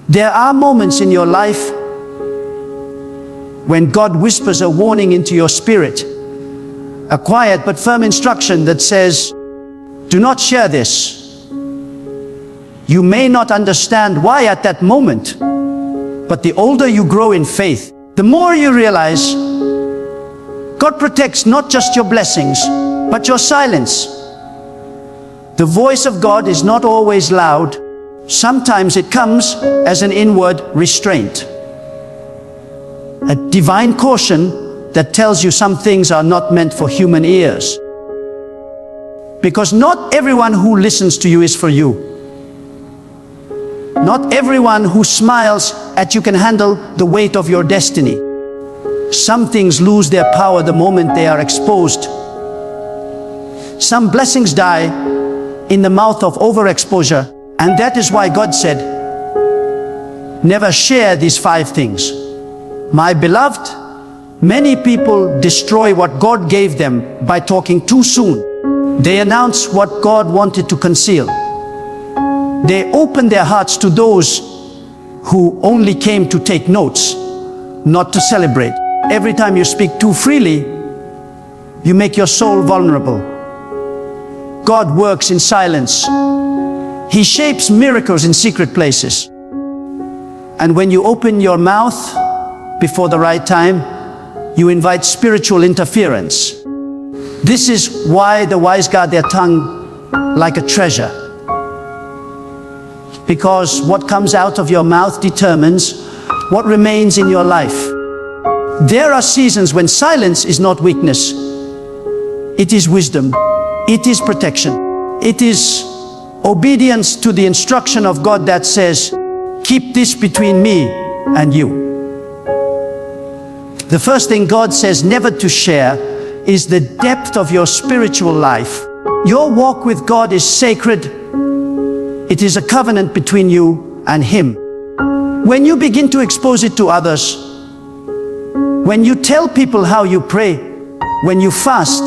There are moments in your life when God whispers a warning into your spirit, a quiet but firm instruction that says, do not share this. You may not understand why at that moment, but the older you grow in faith, the more you realize God protects not just your blessings, but your silence. The voice of God is not always loud. Sometimes it comes as an inward restraint, a divine caution that tells you some things are not meant for human ears. Because not everyone who listens to you is for you. Not everyone who smiles at you can handle the weight of your destiny. Some things lose their power the moment they are exposed. Some blessings die in the mouth of overexposure, and that is why God said, never share these 5 things. My beloved, many people destroy what God gave them by talking too soon. They announce what God wanted to conceal. They open their hearts to those who only came to take notes, not to celebrate. Every time you speak too freely, you make your soul vulnerable. God works in silence. He shapes miracles in secret places. And when you open your mouth before the right time, you invite spiritual interference. This is why the wise guard their tongue like a treasure. Because what comes out of your mouth determines what remains in your life. There are seasons when silence is not weakness. It is wisdom. It is protection. It is obedience to the instruction of God that says, keep this between me and you. The first thing God says never to share is the depth of your spiritual life. Your walk with God is sacred. It is a covenant between you and Him. When you begin to expose it to others, when you tell people how you pray, when you fast,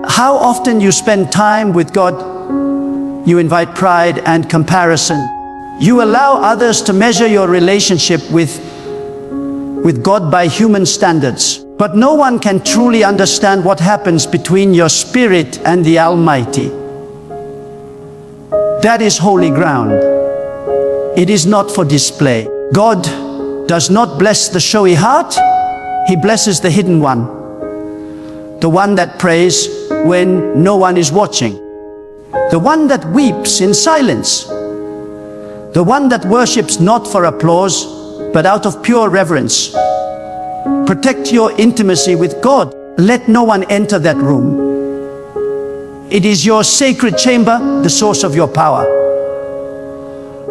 how often you spend time with God, you invite pride and comparison. You allow others to measure your relationship with God by human standards. But no one can truly understand what happens between your spirit and the Almighty. That is holy ground. It is not for display. God does not bless the showy heart. He blesses the hidden one. The one that prays when no one is watching. The one that weeps in silence. The one that worships not for applause, but out of pure reverence. Protect your intimacy with God. Let no one enter that room. It is your sacred chamber, the source of your power.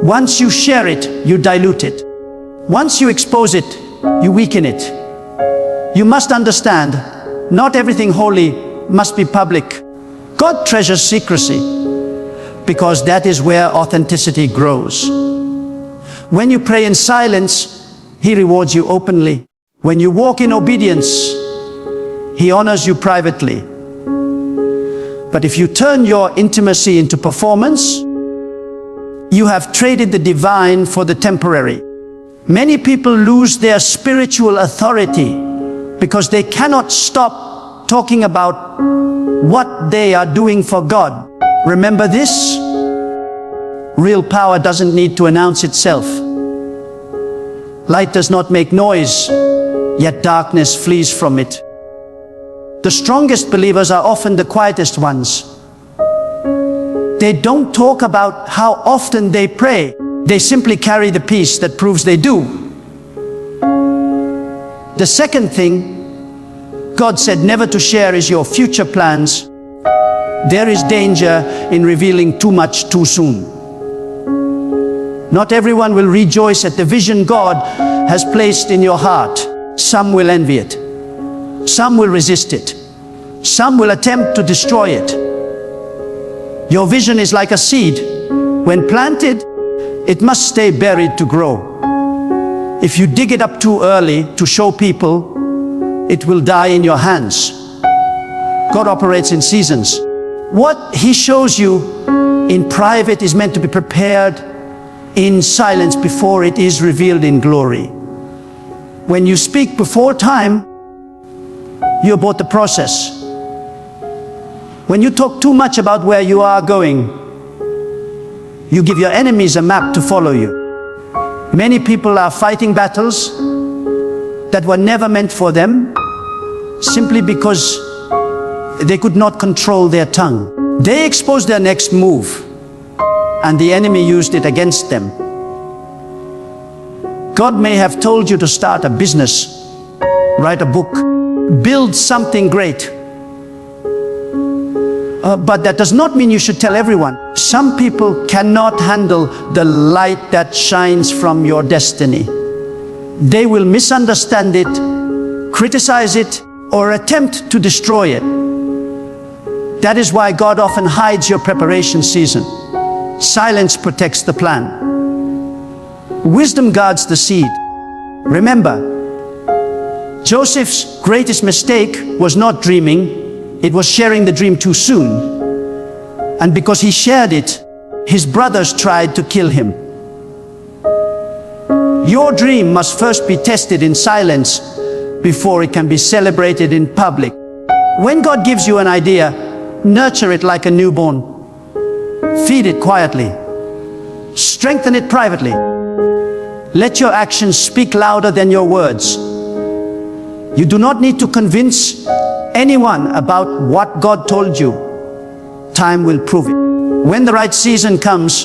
Once you share it, you dilute it. Once you expose it, you weaken it. You must understand, not everything holy must be public. God treasures secrecy, because that is where authenticity grows. When you pray in silence, He rewards you openly. When you walk in obedience, He honors you privately. But if you turn your intimacy into performance, you have traded the divine for the temporary. Many people lose their spiritual authority because they cannot stop talking about what they are doing for God. Remember this? Real power doesn't need to announce itself. Light does not make noise, yet darkness flees from it. The strongest believers are often the quietest ones. They don't talk about how often they pray. They simply carry the peace that proves they do. The second thing God said never to share is your future plans. There is danger in revealing too much too soon. Not everyone will rejoice at the vision God has placed in your heart. Some will envy it. Some will resist it. Some will attempt to destroy it. Your vision is like a seed. When planted, it must stay buried to grow. If you dig it up too early to show people, it will die in your hands. God operates in seasons. What He shows you in private is meant to be prepared in silence before it is revealed in glory. When you speak before time, you abort the process. When you talk too much about where you are going, you give your enemies a map to follow you. Many people are fighting battles that were never meant for them, simply because they could not control their tongue. They exposed their next move, and the enemy used it against them. God may have told you to start a business, write a book, build something great. But that does not mean you should tell everyone. Some people cannot handle the light that shines from your destiny. They will misunderstand it, criticize it, or attempt to destroy it. That is why God often hides your preparation season. Silence protects the plan. Wisdom guards the seed. Remember, Joseph's greatest mistake was not dreaming, it was sharing the dream too soon. And because he shared it, his brothers tried to kill him. Your dream must first be tested in silence before it can be celebrated in public. When God gives you an idea, nurture it like a newborn. Feed it quietly. Strengthen it privately. Let your actions speak louder than your words. You do not need to convince anyone about what God told you. Time will prove it. When the right season comes,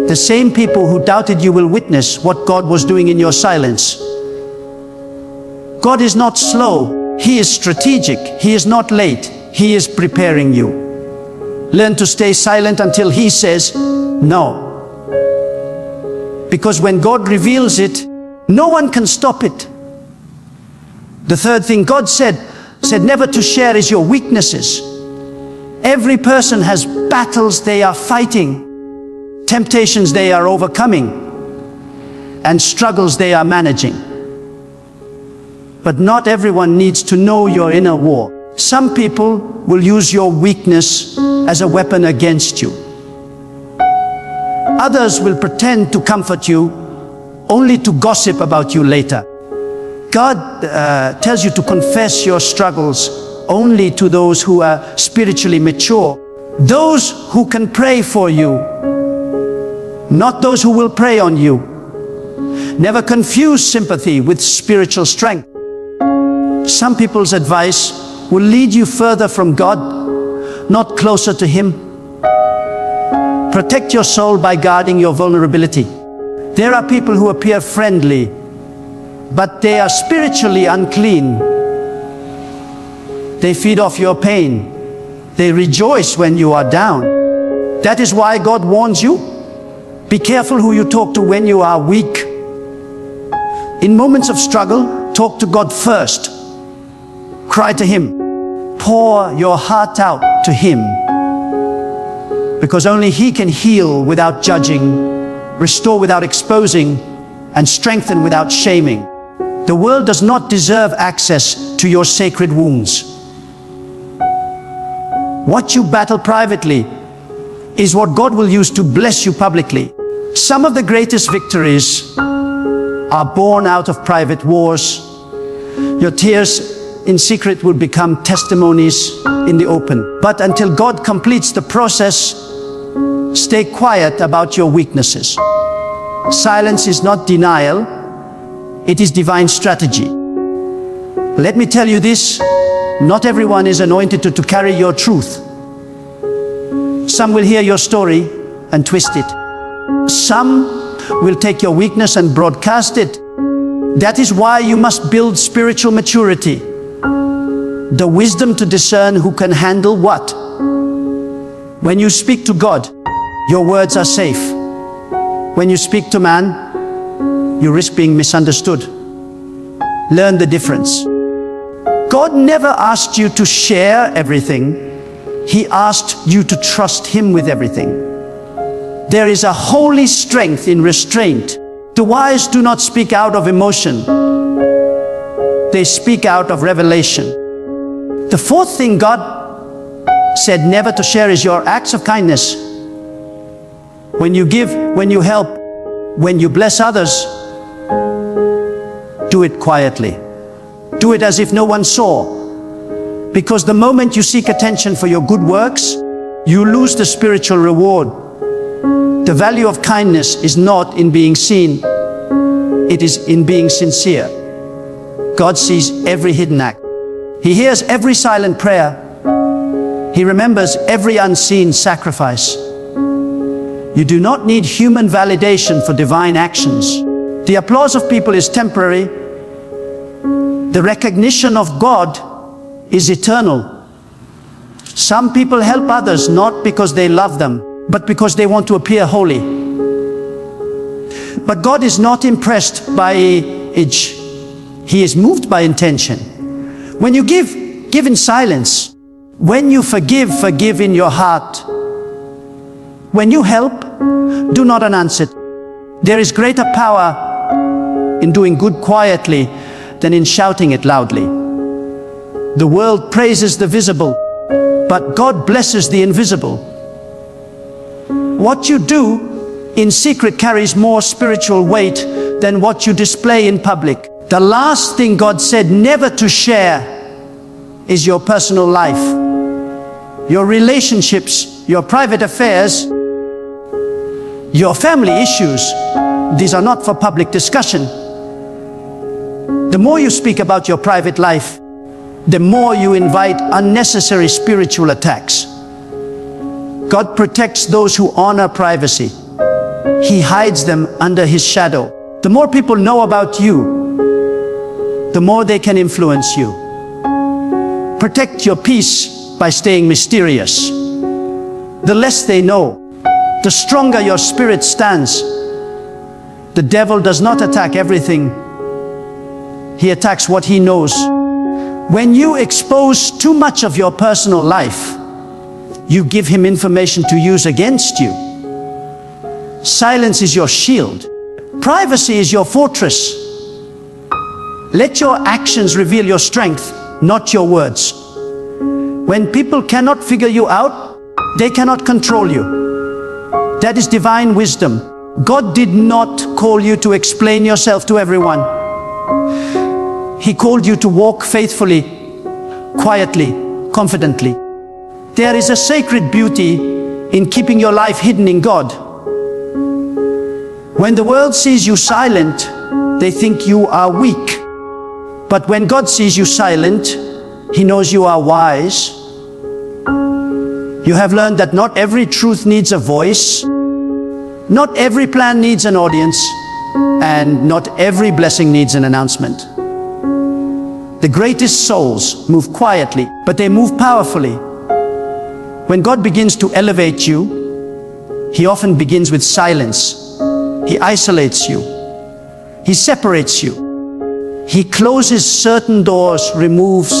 the same people who doubted you will witness what God was doing in your silence. God is not slow. He is strategic. He is not late. He is preparing you. Learn to stay silent until He says no. Because when God reveals it, no one can stop it. The third thing God said never to share is your weaknesses. Every person has battles they are fighting, temptations they are overcoming, and struggles they are managing. But not everyone needs to know your inner war. Some people will use your weakness as a weapon against you. Others will pretend to comfort you only to gossip about you later. God tells you to confess your struggles only to those who are spiritually mature. Those who can pray for you, not those who will prey on you. Never confuse sympathy with spiritual strength. Some people's advice will lead you further from God, not closer to Him. Protect your soul by guarding your vulnerability. There are people who appear friendly, but they are spiritually unclean. They feed off your pain. They rejoice when you are down. That is why God warns you, be careful who you talk to when you are weak. In moments of struggle, talk to God first. Cry to Him. Pour your heart out to Him. Because only He can heal without judging, restore without exposing, and strengthen without shaming. The world does not deserve access to your sacred wounds. What you battle privately is what God will use to bless you publicly. Some of the greatest victories are born out of private wars. Your tears in secret will become testimonies in the open. But until God completes the process, stay quiet about your weaknesses. Silence is not denial, it is divine strategy. Let me tell you this, not everyone is anointed to carry your truth. Some will hear your story and twist it. Some will take your weakness and broadcast it. That is why you must build spiritual maturity. The wisdom to discern who can handle what. When you speak to God, your words are safe. When you speak to man, you risk being misunderstood. Learn the difference. God never asked you to share everything. He asked you to trust Him with everything. There is a holy strength in restraint. The wise do not speak out of emotion. They speak out of revelation. The fourth thing God said never to share is your acts of kindness. When you give, when you help, when you bless others, do it quietly. Do it as if no one saw. Because the moment you seek attention for your good works, you lose the spiritual reward. The value of kindness is not in being seen, it is in being sincere. God sees every hidden act. He hears every silent prayer. He remembers every unseen sacrifice. You do not need human validation for divine actions. The applause of people is temporary. The recognition of God is eternal. Some people help others not because they love them, but because they want to appear holy. But God is not impressed by age. He is moved by intention. When you give, give in silence. When you forgive, forgive in your heart. When you help, do not announce it. There is greater power in doing good quietly than in shouting it loudly. The world praises the visible, but God blesses the invisible. What you do in secret carries more spiritual weight than what you display in public. The last thing God said never to share is your personal life, your relationships, your private affairs, your family issues. These are not for public discussion. The more you speak about your private life, the more you invite unnecessary spiritual attacks. God protects those who honor privacy. He hides them under His shadow. The more people know about you, the more they can influence you. Protect your peace by staying mysterious. The less they know, the stronger your spirit stands. The devil does not attack everything. He attacks what he knows. When you expose too much of your personal life, you give him information to use against you. Silence is your shield. Privacy is your fortress. Let your actions reveal your strength, not your words. When people cannot figure you out, they cannot control you. That is divine wisdom. God did not call you to explain yourself to everyone. He called you to walk faithfully, quietly, confidently. There is a sacred beauty in keeping your life hidden in God. When the world sees you silent, they think you are weak. But when God sees you silent, He knows you are wise. You have learned that not every truth needs a voice, not every plan needs an audience, and not every blessing needs an announcement. The greatest souls move quietly, but they move powerfully. When God begins to elevate you, He often begins with silence. He isolates you. He separates you. He closes certain doors, removes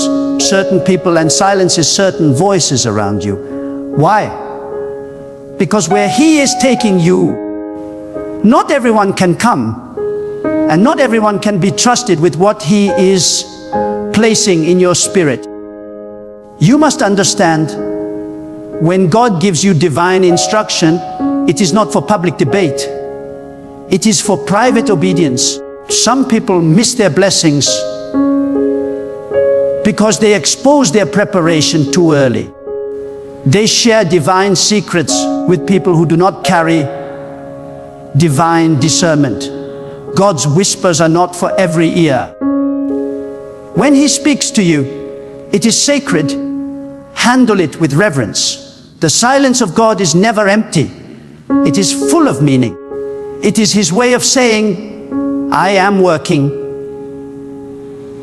certain people, and silences certain voices around you. Why? Because where He is taking you, not everyone can come, and not everyone can be trusted with what He is placing in your spirit. You must understand, when God gives you divine instruction, it is not for public debate. It is for private obedience. Some people miss their blessings because they expose their preparation too early. They share divine secrets with people who do not carry divine discernment. God's whispers are not for every ear. When He speaks to you, it is sacred. Handle it with reverence. The silence of God is never empty. It is full of meaning. It is His way of saying, I am working.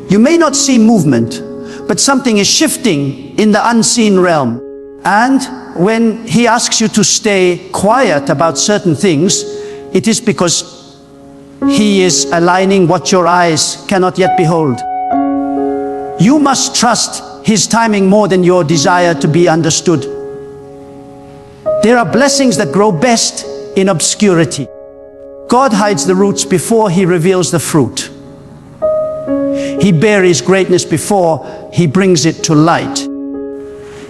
You may not see movement, but something is shifting in the unseen realm. And when He asks you to stay quiet about certain things, it is because He is aligning what your eyes cannot yet behold. You must trust His timing more than your desire to be understood. There are blessings that grow best in obscurity. God hides the roots before He reveals the fruit. He buries greatness before He brings it to light.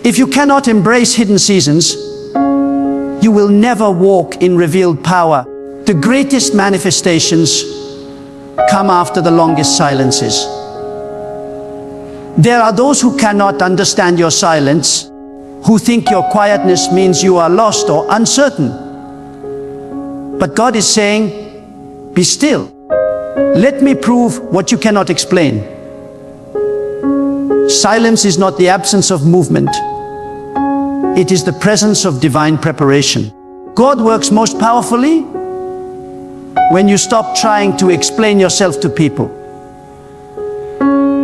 If you cannot embrace hidden seasons, you will never walk in revealed power. The greatest manifestations come after the longest silences. There are those who cannot understand your silence, who think your quietness means you are lost or uncertain. But God is saying, be still. Let me prove what you cannot explain. Silence is not the absence of movement. It is the presence of divine preparation. God works most powerfully when you stop trying to explain yourself to people.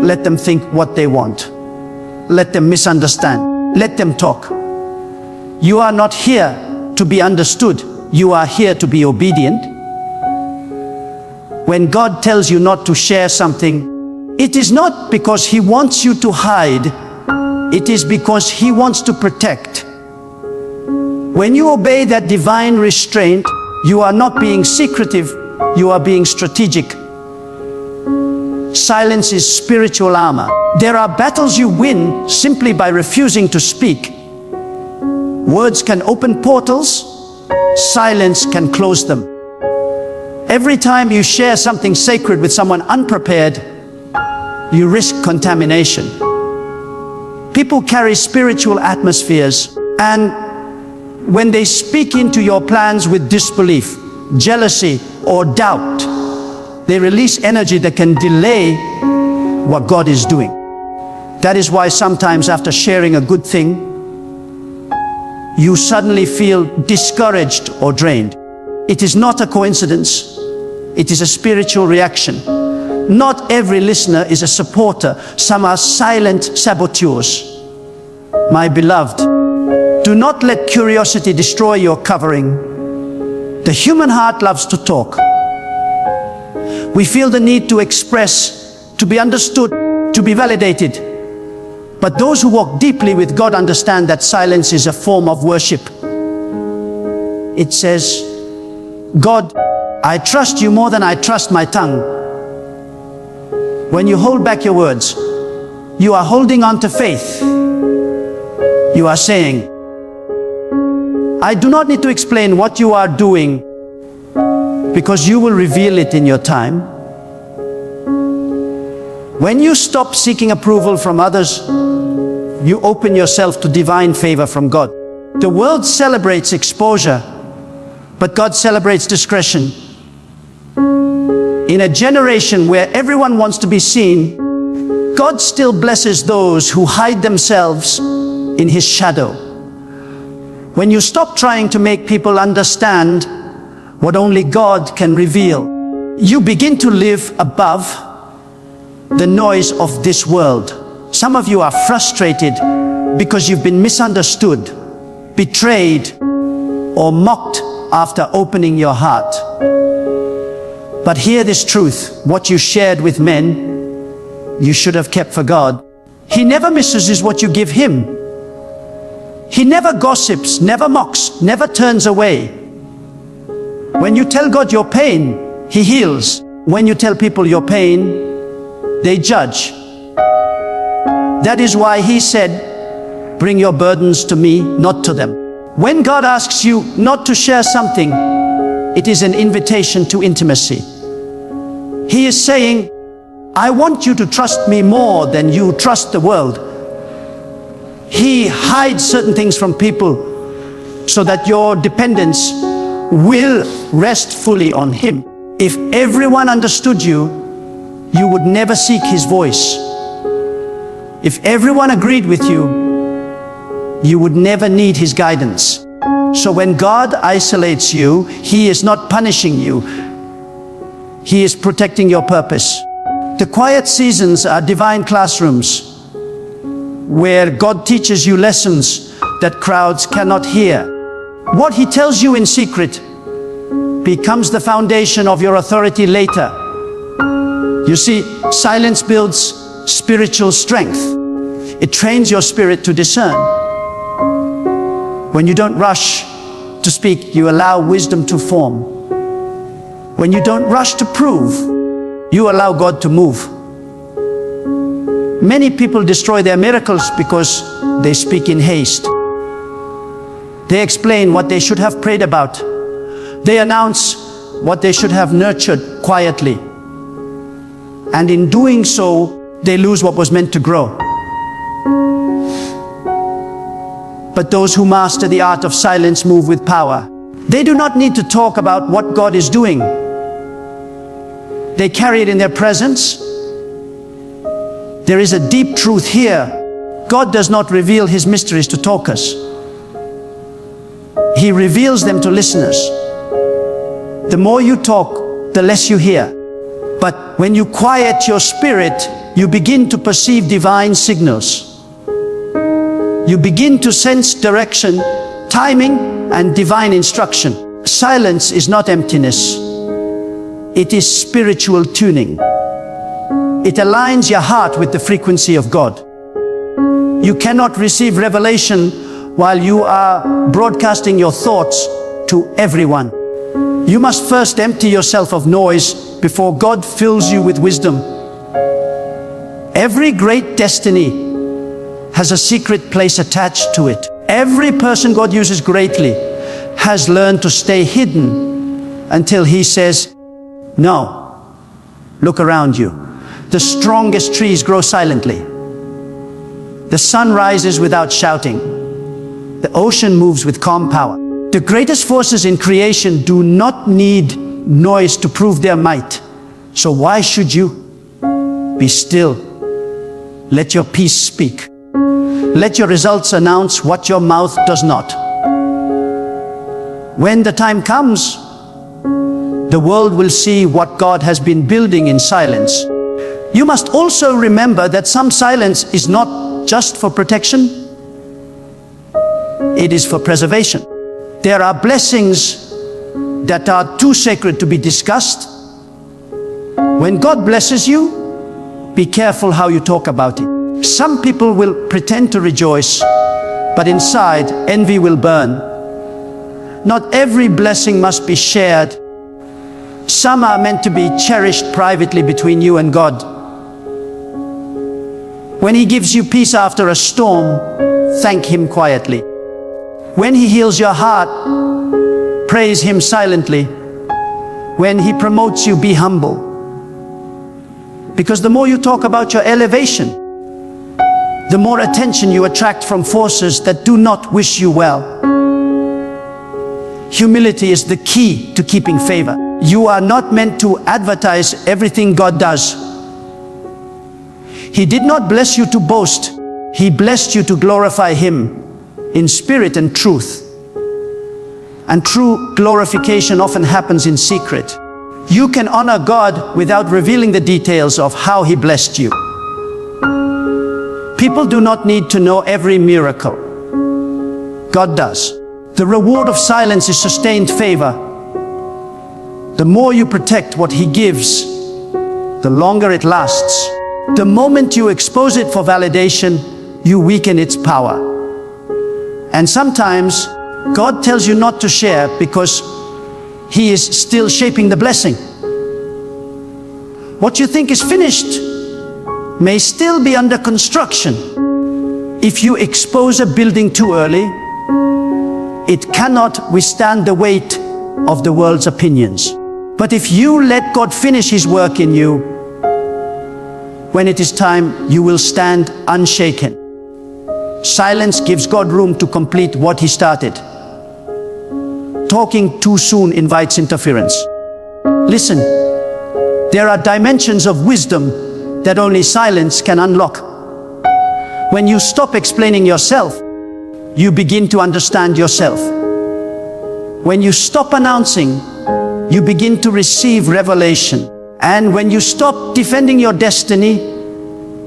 Let them think what they want. Let them misunderstand. Let them talk. You are not here to be understood. You are here to be obedient. When God tells you not to share something, it is not because He wants you to hide. It is because He wants to protect. When you obey that divine restraint, you are not being secretive, you are being strategic. Silence is spiritual armor. There are battles you win simply by refusing to speak. Words can open portals, silence can close them. Every time you share something sacred with someone unprepared, you risk contamination. People carry spiritual atmospheres, and when they speak into your plans with disbelief, jealousy, or doubt, they release energy that can delay what God is doing. That is why sometimes after sharing a good thing, you suddenly feel discouraged or drained. It is not a coincidence. It is a spiritual reaction. Not every listener is a supporter. Some are silent saboteurs. My beloved, do not let curiosity destroy your covering. The human heart loves to talk. We feel the need to express, to be understood, to be validated. But those who walk deeply with God understand that silence is a form of worship. It says, God, I trust you more than I trust my tongue. When you hold back your words, you are holding on to faith. You are saying, I do not need to explain what you are doing, because you will reveal it in your time. When you stop seeking approval from others, you open yourself to divine favor from God. The world celebrates exposure, but God celebrates discretion. In a generation where everyone wants to be seen, God still blesses those who hide themselves in His shadow. When you stop trying to make people understand what only God can reveal, you begin to live above the noise of this world. Some of you are frustrated because you've been misunderstood, betrayed, or mocked after opening your heart. But hear this truth: what you shared with men, you should have kept for God. He never misuses what you give Him. He never gossips, never mocks, never turns away. When you tell God your pain, He heals. When you tell people your pain, they judge. That is why He said, bring your burdens to me, not to them. When God asks you not to share something, it is an invitation to intimacy. He is saying, I want you to trust me more than you trust the world. He hides certain things from people so that your dependence will rest fully on Him. If everyone understood you, you would never seek His voice. If everyone agreed with you, you would never need His guidance. So when God isolates you, He is not punishing you. He is protecting your purpose. The quiet seasons are divine classrooms where God teaches you lessons that crowds cannot hear. What He tells you in secret becomes the foundation of your authority later. You see, silence builds spiritual strength. It trains your spirit to discern. When you don't rush to speak, you allow wisdom to form. When you don't rush to prove, you allow God to move. Many people destroy their miracles because they speak in haste. They explain what they should have prayed about. They announce what they should have nurtured quietly. And in doing so, they lose what was meant to grow. But those who master the art of silence move with power. They do not need to talk about what God is doing. They carry it in their presence. There is a deep truth here. God does not reveal His mysteries to talkers. He reveals them to listeners. The more you talk, the less you hear. But when you quiet your spirit, you begin to perceive divine signals. You begin to sense direction, timing, and divine instruction. Silence is not emptiness. It is spiritual tuning. It aligns your heart with the frequency of God. You cannot receive revelation while you are broadcasting your thoughts to everyone. You must first empty yourself of noise before God fills you with wisdom. Every great destiny has a secret place attached to it. Every person God uses greatly has learned to stay hidden until He says, no. Look around you. The strongest trees grow silently. The sun rises without shouting. The ocean moves with calm power. The greatest forces in creation do not need noise to prove their might. So why should you? Be still. Let your peace speak. Let your results announce what your mouth does not. When the time comes, the world will see what God has been building in silence. You must also remember that some silence is not just for protection. It is for preservation. There are blessings that are too sacred to be discussed. When God blesses you, be careful how you talk about it. Some people will pretend to rejoice, but inside envy will burn. Not every blessing must be shared. Some are meant to be cherished privately between you and God. When He gives you peace after a storm, thank Him quietly. When He heals your heart, praise Him silently. When He promotes you, be humble. Because the more you talk about your elevation, the more attention you attract from forces that do not wish you well. Humility is the key to keeping favor. You are not meant to advertise everything God does. He did not bless you to boast. He blessed you to glorify Him in spirit and truth. And true glorification often happens in secret. You can honor God without revealing the details of how He blessed you. People do not need to know every miracle. God does. The reward of silence is sustained favor. The more you protect what He gives, the longer it lasts. The moment you expose it for validation, you weaken its power. And sometimes God tells you not to share because He is still shaping the blessing. What you think is finished may still be under construction. If you expose a building too early, it cannot withstand the weight of the world's opinions. But if you let God finish His work in you, when it is time, you will stand unshaken. Silence gives God room to complete what He started. Talking too soon invites interference. Listen, there are dimensions of wisdom that only silence can unlock. When you stop explaining yourself, you begin to understand yourself. When you stop announcing, you begin to receive revelation. And when you stop defending your destiny,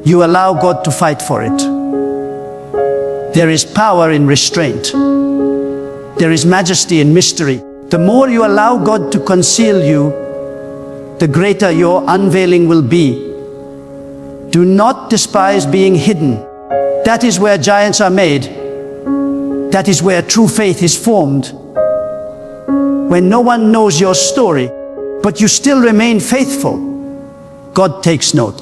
you allow God to fight for it. There is power in restraint. There is majesty in mystery. The more you allow God to conceal you, the greater your unveiling will be. Do not despise being hidden. That is where giants are made. That is where true faith is formed. When no one knows your story, but you still remain faithful, God takes note.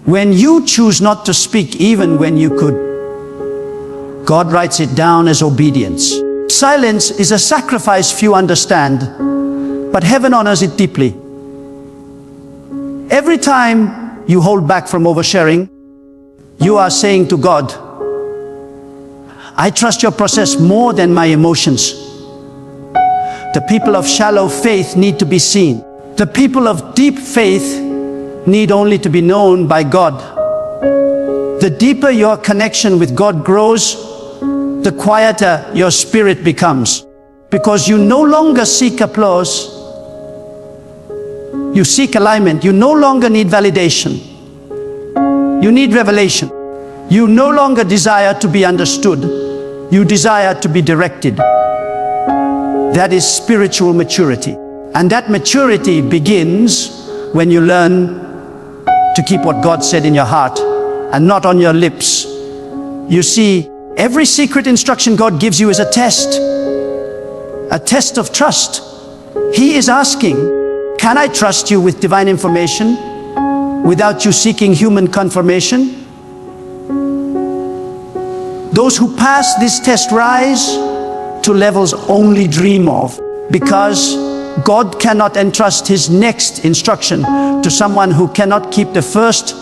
When you choose not to speak even when you could, God writes it down as obedience. Silence is a sacrifice few understand, but heaven honors it deeply. Every time you hold back from oversharing, you are saying to God, I trust your process more than my emotions. The people of shallow faith need to be seen. The people of deep faith need only to be known by God. The deeper your connection with God grows, the quieter your spirit becomes, because you no longer seek applause. You seek alignment. You no longer need validation. You need revelation. You no longer desire to be understood. You desire to be directed. That is spiritual maturity. And that maturity begins when you learn to keep what God said in your heart and not on your lips. You see, every secret instruction God gives you is a test of trust. He is asking, can I trust you with divine information without you seeking human confirmation? Those who pass this test rise to levels only dream of, because God cannot entrust his next instruction to someone who cannot keep the first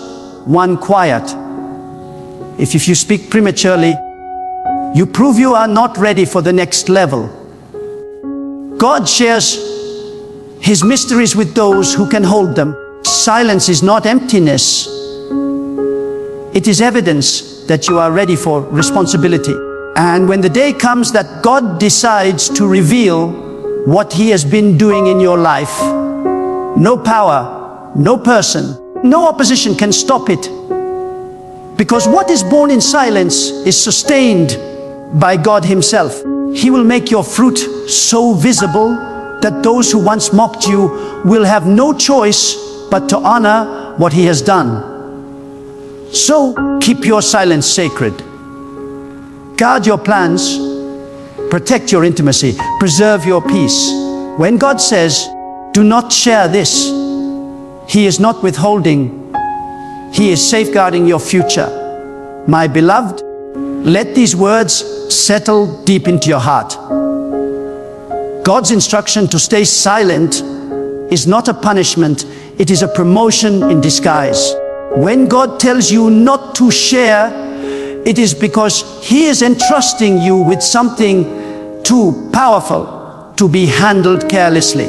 one quiet. If you speak prematurely, you prove you are not ready for the next level. God shares his mysteries with those who can hold them. Silence is not emptiness. It is evidence that you are ready for responsibility. And when the day comes that God decides to reveal what he has been doing in your life, no power, no person, no opposition can stop it. Because what is born in silence is sustained by God himself. He will make your fruit so visible that those who once mocked you will have no choice but to honor what he has done. So keep your silence sacred. Guard your plans, protect your intimacy, preserve your peace. When God says, do not share this, he is not withholding, he is safeguarding your future. My beloved, let these words settle deep into your heart. God's instruction to stay silent is not a punishment, it is a promotion in disguise. When God tells you not to share, it is because he is entrusting you with something too powerful to be handled carelessly.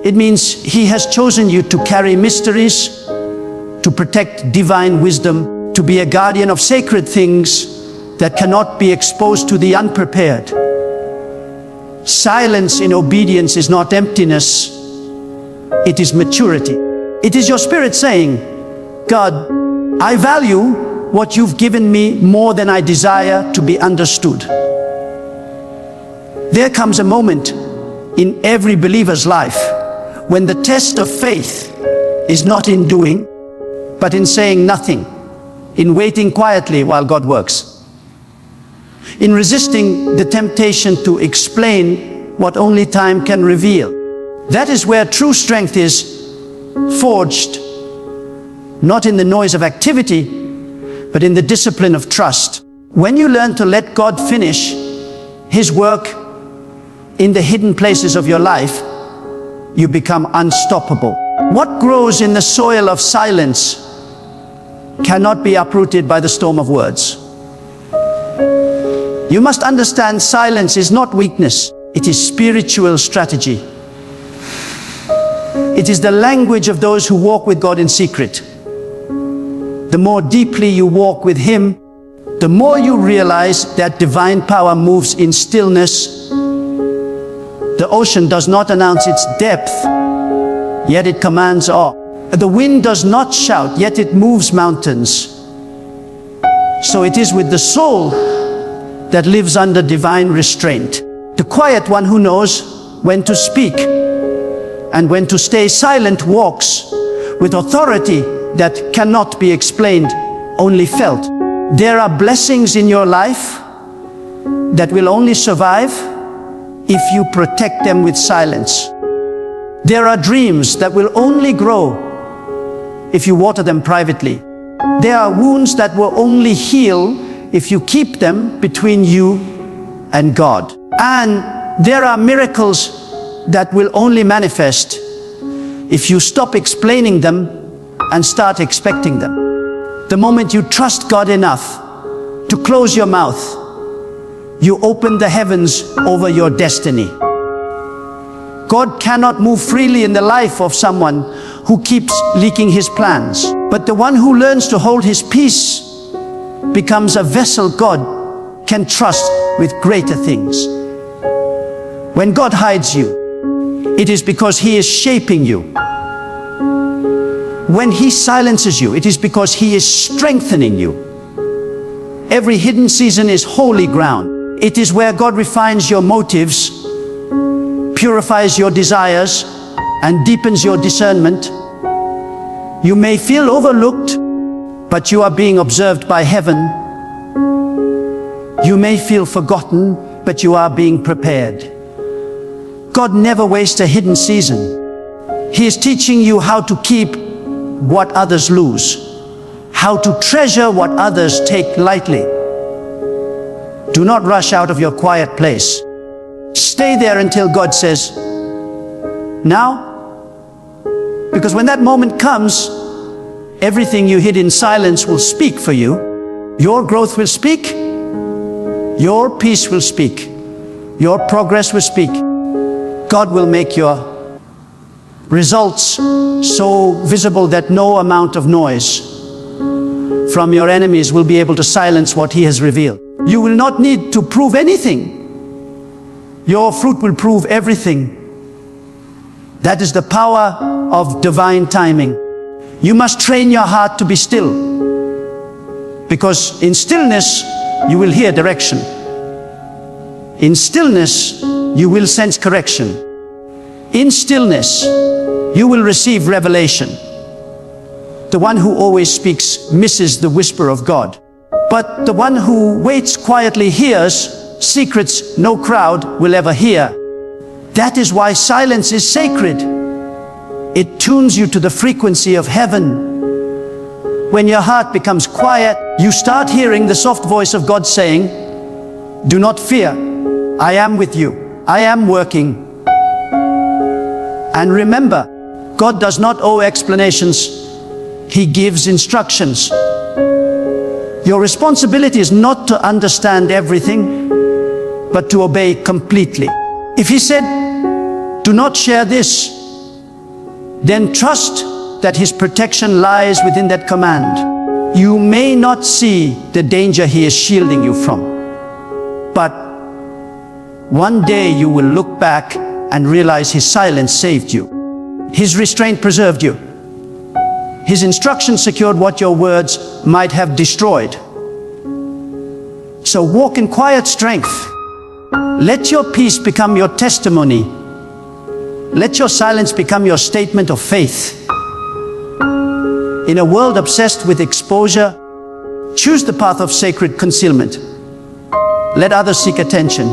It means he has chosen you to carry mysteries, to protect divine wisdom, to be a guardian of sacred things that cannot be exposed to the unprepared. Silence in obedience is not emptiness, it is maturity. It is your spirit saying, God, I value what you've given me more than I desire to be understood. There comes a moment in every believer's life when the test of faith is not in doing, but in saying nothing, in waiting quietly while God works, in resisting the temptation to explain what only time can reveal. That is where true strength is forged, not in the noise of activity, but in the discipline of trust. When you learn to let God finish his work in the hidden places of your life, you become unstoppable. What grows in the soil of silence cannot be uprooted by the storm of words. You must understand, silence is not weakness, it is spiritual strategy. It is the language of those who walk with God in secret. The more deeply you walk with him, the more you realize that divine power moves in stillness. The ocean does not announce its depth, yet it commands awe. The wind does not shout, yet it moves mountains. So it is with the soul that lives under divine restraint. The quiet one who knows when to speak and when to stay silent walks with authority that cannot be explained, only felt. There are blessings in your life that will only survive if you protect them with silence. There are dreams that will only grow if you water them privately. There are wounds that will only heal if you keep them between you and God. And there are miracles that will only manifest if you stop explaining them and start expecting them. The moment you trust God enough to close your mouth, you open the heavens over your destiny. God cannot move freely in the life of someone who keeps leaking his plans. But the one who learns to hold his peace becomes a vessel God can trust with greater things. When God hides you, it is because he is shaping you. When he silences you, it is because he is strengthening you. Every hidden season is holy ground. It is where God refines your motives, purifies your desires, and deepens your discernment. You may feel overlooked, but you are being observed by heaven. You may feel forgotten, but you are being prepared. God never wastes a hidden season. He is teaching you how to keep what others lose, how to treasure what others take lightly. Do not rush out of your quiet place. Stay there until God says, now. Because when that moment comes, everything you hid in silence will speak for you. Your growth will speak. Your peace will speak. Your progress will speak. God will make your results so visible that no amount of noise from your enemies will be able to silence what he has revealed. You will not need to prove anything. Your fruit will prove everything. That is the power of divine timing. You must train your heart to be still, because in stillness you will hear direction. In stillness you will sense correction. In stillness you will receive revelation. The one who always speaks misses the whisper of God, but the one who waits quietly hears secrets no crowd will ever hear. That is why silence is sacred. It tunes you to the frequency of heaven. When your heart becomes quiet, you start hearing the soft voice of God saying, do not fear, I am with you, I am working. And remember, God does not owe explanations, he gives instructions. Your responsibility is not to understand everything, but to obey completely. If he said, do not share this, then trust that his protection lies within that command. You may not see the danger he is shielding you from, but one day you will look back and realize his silence saved you. His restraint preserved you. His instruction secured what your words might have destroyed. So walk in quiet strength. Let your peace become your testimony. Let your silence become your statement of faith. In a world obsessed with exposure, choose the path of sacred concealment. Let others seek attention.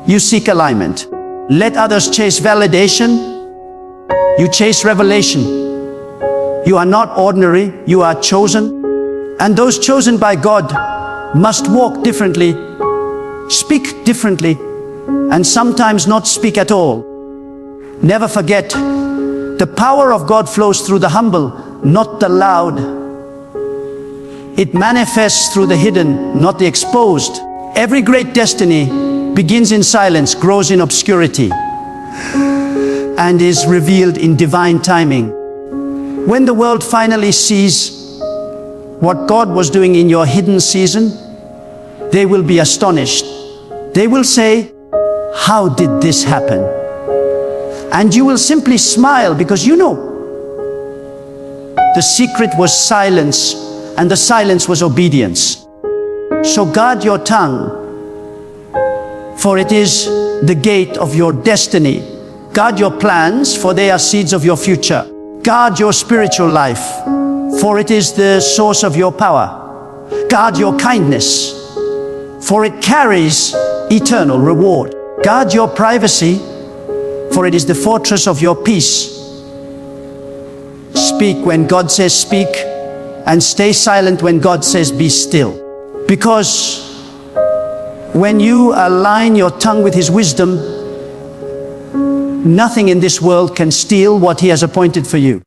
You seek alignment. Let others chase validation. You chase revelation. You are not ordinary, you are chosen. And those chosen by God must walk differently, speak differently, and sometimes not speak at all. Never forget, the power of God flows through the humble, not the loud. It manifests through the hidden, not the exposed. Every great destiny begins in silence, grows in obscurity, and is revealed in divine timing. When the world finally sees what God was doing in your hidden season, they will be astonished. They will say, how did this happen? And you will simply smile, because you know the secret was silence, and the silence was obedience. So guard your tongue, for it is the gate of your destiny. Guard your plans, for they are seeds of your future. Guard your spiritual life, for it is the source of your power. Guard your kindness, for it carries eternal reward. Guard your privacy, for it is the fortress of your peace. Speak when God says speak, and stay silent when God says be still. Because when you align your tongue with His wisdom, nothing in this world can steal what He has appointed for you.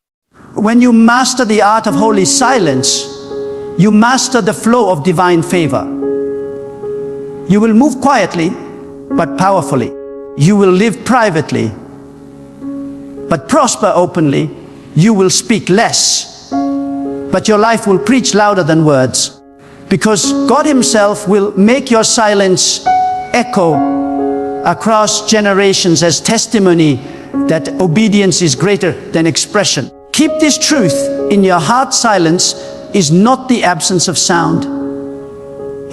When you master the art of holy silence, you master the flow of divine favor. You will move quietly, but powerfully. You will live privately, but prosper openly. You will speak less, but your life will preach louder than words. Because God Himself will make your silence echo across generations as testimony that obedience is greater than expression. Keep this truth in your heart. Silence is not the absence of sound.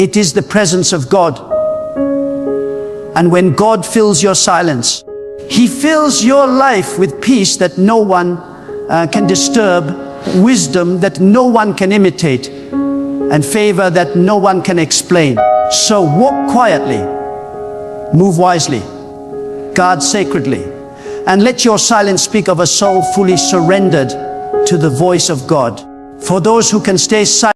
It is the presence of God. And when God fills your silence, He fills your life with peace that no one can disturb, wisdom that no one can imitate, and favor that no one can explain. So walk quietly, move wisely, guard sacredly, and let your silence speak of a soul fully surrendered to the voice of God. For those who can stay silent